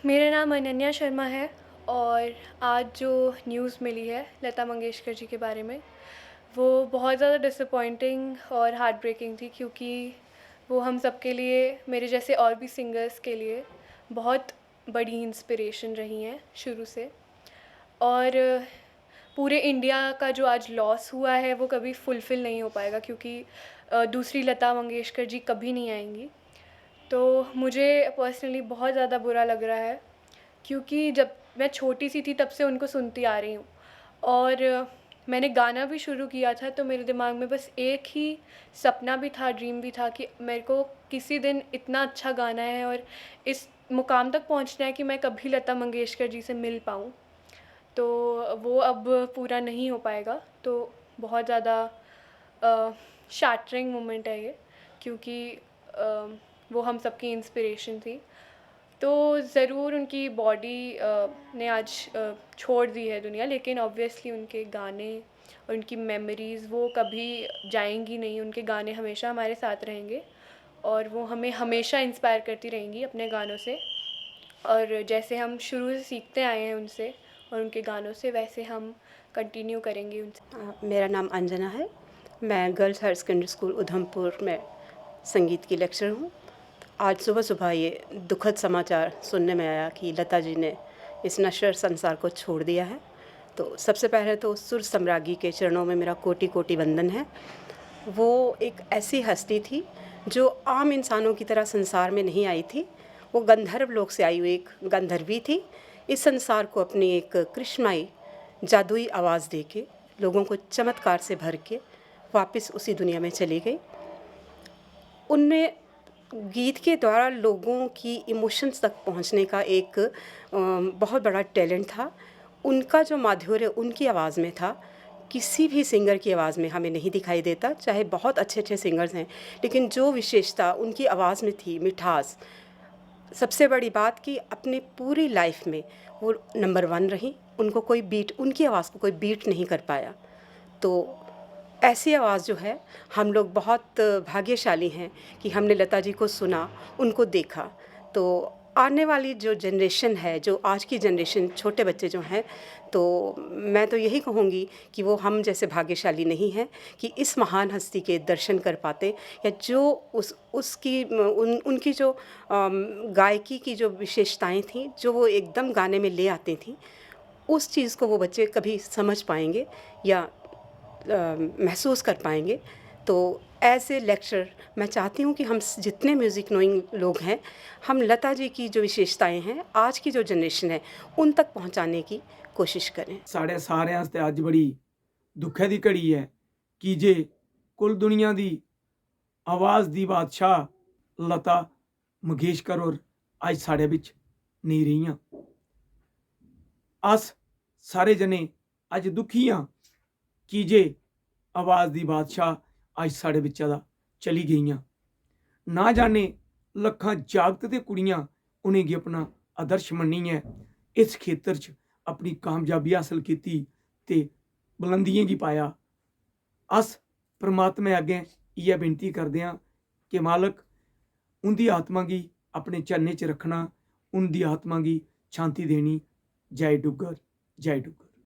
मेरा नाम अनन्या शर्मा है और आज जो न्यूज़ मिली है लता मंगेशकर जी के बारे में, वो बहुत ज़्यादा डिसअपॉइंटिंग और हार्ट ब्रेकिंग थी क्योंकि वो हम सब के लिए, मेरे जैसे और भी सिंगर्स के लिए बहुत बड़ी इंस्पिरेशन रही हैं शुरू से। और पूरे इंडिया का जो आज लॉस हुआ है वो कभी फुलफ़िल नहीं हो पाएगा क्योंकि दूसरी लता मंगेशकर जी कभी नहीं आएँगी। तो मुझे पर्सनली बहुत ज़्यादा बुरा लग रहा है क्योंकि जब मैं छोटी सी थी तब से उनको सुनती आ रही हूँ। और मैंने गाना भी शुरू किया था तो मेरे दिमाग में बस एक ही सपना भी था, ड्रीम भी था कि मेरे को किसी दिन इतना अच्छा गाना है और इस मुकाम तक पहुँचना है कि मैं कभी लता मंगेशकर जी से मिल पाऊँ। तो वो अब पूरा नहीं हो पाएगा। तो बहुत ज़्यादा शैटरिंग मोमेंट है ये क्योंकि अ, वो हम सबकी इंस्पिरेशन थी। तो ज़रूर उनकी बॉडी ने आज छोड़ दी है दुनिया, लेकिन ऑब्वियसली उनके गाने और उनकी मेमोरीज़ वो कभी जाएंगी नहीं। उनके गाने हमेशा हमारे साथ रहेंगे और वो हमें हमेशा इंस्पायर करती रहेंगी अपने गानों से। और जैसे हम शुरू से सीखते आए हैं उनसे और उनके गानों से, वैसे हम कंटिन्यू करेंगे उनसे। मेरा नाम अंजना है। मैं girls higher secondary school Udhampur में संगीत की लेक्चर हूँ। आज सुबह-सुबह ये दुखद समाचार सुनने में आया कि लता जी ने इस नश्वर संसार को छोड़ दिया है। तो सबसे पहले तो सुर सम्राज्ञी के चरणों में मेरा कोटि-कोटि वंदन है। वो एक ऐसी हस्ती थी जो आम इंसानों की तरह संसार में नहीं आई थी। वो गंधर्व लोक से आई हुई एक गंधर्वी थी। इस संसार को अपनी एक कृष्णमयी जादुई आवाज़ देके, लोगों को चमत्कार से भर के वापस उसी दुनिया में चली गई। उनमें गीत के द्वारा लोगों की इमोशंस तक पहुंचने का एक बहुत बड़ा टैलेंट था। उनका जो माधुर्य उनकी आवाज़ में था, किसी भी सिंगर की आवाज़ में हमें नहीं दिखाई देता, चाहे बहुत अच्छे-अच्छे सिंगर्स हैं, लेकिन जो विशेषता उनकी आवाज़ में थी, मिठास, सबसे बड़ी बात कि अपनी पूरी लाइफ में वो नंबर 1 रहीं। उनको कोई बीट उनकी आवाज़ को कोई बीट नहीं कर पाया। तो ऐसी आवाज़ जो है, हम लोग बहुत भाग्यशाली हैं कि हमने लता जी को सुना, उनको देखा। तो आने वाली जो जनरेशन है, जो आज की जनरेशन छोटे बच्चे जो हैं, तो मैं तो यही कहूँगी कि वो हम जैसे भाग्यशाली नहीं हैं कि इस महान हस्ती के दर्शन कर पाते, या जो उसकी उनकी जो गायकी की जो विशेषताएँ थीं, जो वो एकदम गाने में ले आती थीं, उस चीज़ को वो बच्चे कभी समझ पाएँगे या महसूस कर पाएँगे। तो एज़ ए लेक्चरर मैं चाहती हूँ कि हम जितने म्यूज़िक नोइंग लोग हैं, हम लता जी की जो विशेषताएँ हैं, आज की जो जनरेशन है, उन तक पहुँचाने की कोशिश करें। साढ़े सारे आस्ते अज बड़ी दुखै दी घड़ी है कि जे कुल दुनिया दी आवाज़ दी बादशाह लता मंगेशकर और अज साढ़े बिच नहीं रहियां। अस सारे जने अज दुखी हाँ कि जे आवाज़ दी बादशाह अज साढ़े बिचा दा चली गईयां। ना जाने लखां जागत ते कुड़ियां उनेंगी अपना आदर्श मन्नियै इस खेतर च अपनी कामयाबी हासल कीती ते बुलंदियें गी पाया। अस परमात्मा अग्गें इयै बेनती करदे हां कि मालक उंदी आत्मा गी अपने चरणें च रखना, उंदी आत्मा गी शांति देनी। जय डुग्गर, जय डुग्गर।